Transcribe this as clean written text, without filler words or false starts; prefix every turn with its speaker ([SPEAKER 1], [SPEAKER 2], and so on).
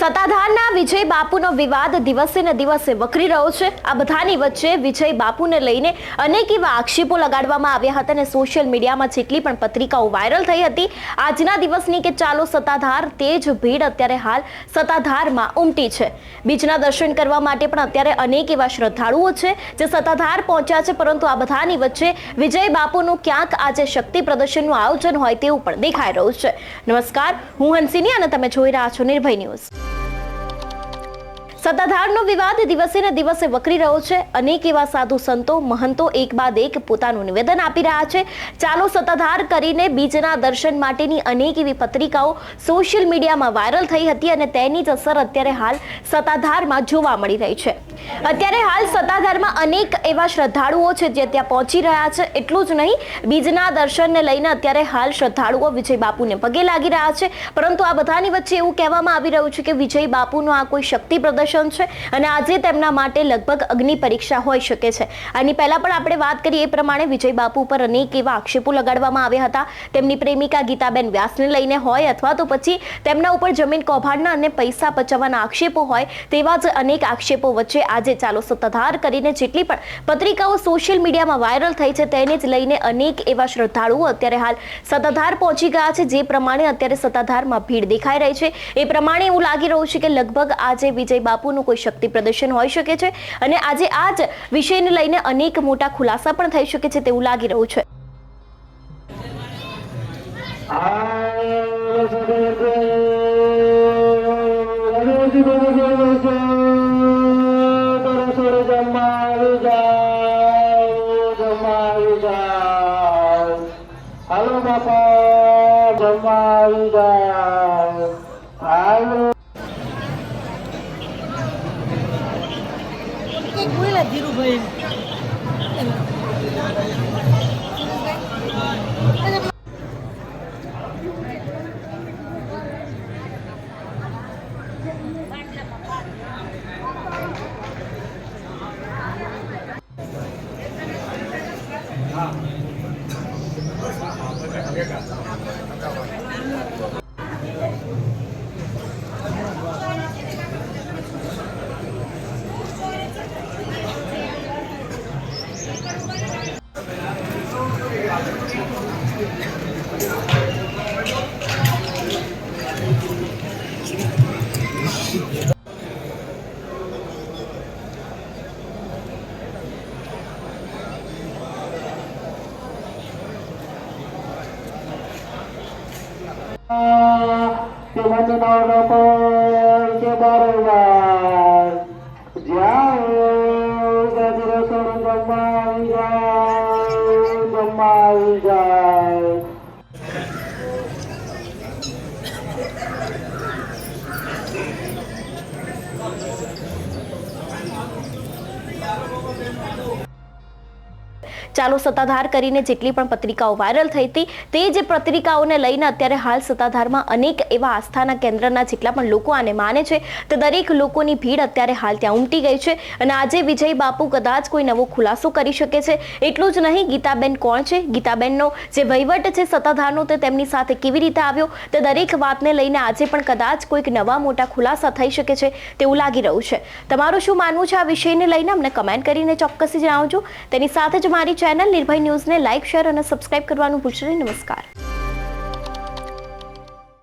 [SPEAKER 1] સત્તાધારના વિજય બાપુનો વિવાદ દિવસે ને દિવસે વકરી રહ્યો છે। આ બધાની વચ્ચે વિજય બાપુને લઈને અનેક એવા આક્ષેપો લગાડવામાં આવ્યા હતા અને સોશિયલ મીડિયામાં જેટલી પણ પત્રિકાઓ વાયરલ થઈ હતી આજના દિવસની કે ચાલો સત્તાધાર તે જ ભીડ અત્યારે હાલ સત્તાધારમાં ઉમટી છે। બીજના દર્શન કરવા માટે પણ અત્યારે અનેક એવા શ્રદ્ધાળુઓ છે જે સત્તાધાર પહોંચ્યા છે, પરંતુ આ બધાની વચ્ચે વિજય બાપુનું ક્યાંક આજે શક્તિ પ્રદર્શનનું આયોજન હોય તેવું પણ દેખાઈ રહ્યું છે। નમસ્કાર, હું હંસિની અને તમે જોઈ રહ્યા છો નિર્ભય ન્યૂઝ। સત્તાધારનો વિવાદ દિવસે ને દિવસે વકરી રહ્યો છે। અનેક એવા સાધુ સંતો મહંતો એક બાદ એક પોતાનું નિવેદન આપી રહ્યા છે। ચાલો સત્તાધાર કરીને બીજના દર્શન માટેની અનેક એવી પત્રિકાઓ સોશિયલ મીડિયામાં વાયરલ થઈ હતી અને તેની જ અસર અત્યારે હાલ સત્તાધારમાં જોવા મળી રહી છે। અત્યારે હાલ સત્તાધારમાં અનેક એવા શ્રદ્ધાળુઓ છે જે ત્યાં પહોંચી રહ્યા છે। એટલું જ નહીં, બીજના દર્શનને લઈને અત્યારે હાલ શ્રદ્ધાળુઓ વિજય બાપુને પગે લાગી રહ્યા છે, પરંતુ આ બધાની વચ્ચે એવું કહેવામાં આવી રહ્યું છે કે વિજય બાપુનું આ કોઈ શક્તિ પ્રદર્શન છે અને આજે તેમના માટે લગભગ અગ્નિ પરીક્ષા હોઈ શકે છે। આની પહેલા પણ આપણે વાત કરી એ પ્રમાણે વિજય બાપુ પર અનેક એવા આક્ષેપો લગાડવામાં આવ્યા હતા। તેમની પ્રેમિકા ગીતાબેન વ્યાસને લઈને હોય અથવા તો પછી તેમના ઉપર જમીન કૌભાંડના અને પૈસા પચાવવાના આક્ષેપો હોય, તેવા જ અનેક આક્ષેપો વચ્ચે આજે ચાલો સત્તાધાર કરીને જેટલી પણ પત્રિકાઓ સોશિયલ મીડિયામાં વાયરલ થઈ છે તેને જ લઈને અનેક એવા શ્રદ્ધાળુઓ અત્યારે હાલ સત્તાધાર પહોંચી ગયા છે। જે પ્રમાણે અત્યારે સત્તાધારમાં ભીડ દેખાઈ રહી છે એ પ્રમાણે એવું લાગી રહ્યું છે કે લગભગ આજે વિજય બાપુનું કોઈ શક્તિ પ્રદર્શન હોઈ શકે છે અને આજે આ જ વિષયને લઈને અનેક મોટા ખુલાસા પણ થઈ શકે છે તેવું લાગી રહ્યું છે।
[SPEAKER 2] હાલો બાપા જમાવી જાય, હાલો
[SPEAKER 3] બોલા ધીરુભાઈ
[SPEAKER 2] કે મને નાવનો પર કે બારોબાર જાઓ ગાદી રસોડું જમાવી જાય।
[SPEAKER 1] ચાલો સત્તાધાર કરીને જેટલી પણ પત્રિકાઓ વાયરલ થઈ હતી તે જે પત્રિકાઓને લઈને અત્યારે હાલ સત્તાધારમાં અનેક એવા આસ્થાના કેન્દ્રના જેટલા પણ લોકો આને માને છે તે દરેક લોકોની ભીડ અત્યારે હાલ ત્યાં ઉમટી ગઈ છે અને આજે વિજય બાપુ કદાચ કોઈ નવો ખુલાસો કરી શકે છે। એટલું જ નહીં, ગીતાબેન કોણ છે, ગીતાબેનનો જે વહીવટ છે સત્તાધારનો તે તેમની સાથે કેવી રીતે આવ્યો, તે દરેક વાતને લઈને આજે પણ કદાચ કોઈક નવા મોટા ખુલાસા થઈ શકે છે તેવું લાગી રહ્યું છે। તમારું શું માનવું છે આ વિષયને લઈને અમને કમેન્ટ કરીને ચોક્કસથી જણાવજો। તેની સાથે જ મારી ચેનલ નિર્ભય ન્યૂઝને લાઇક, શેર અને સબસ્ક્રાઇબ કરવાનું ભૂલશો નહીં। નમસ્કાર।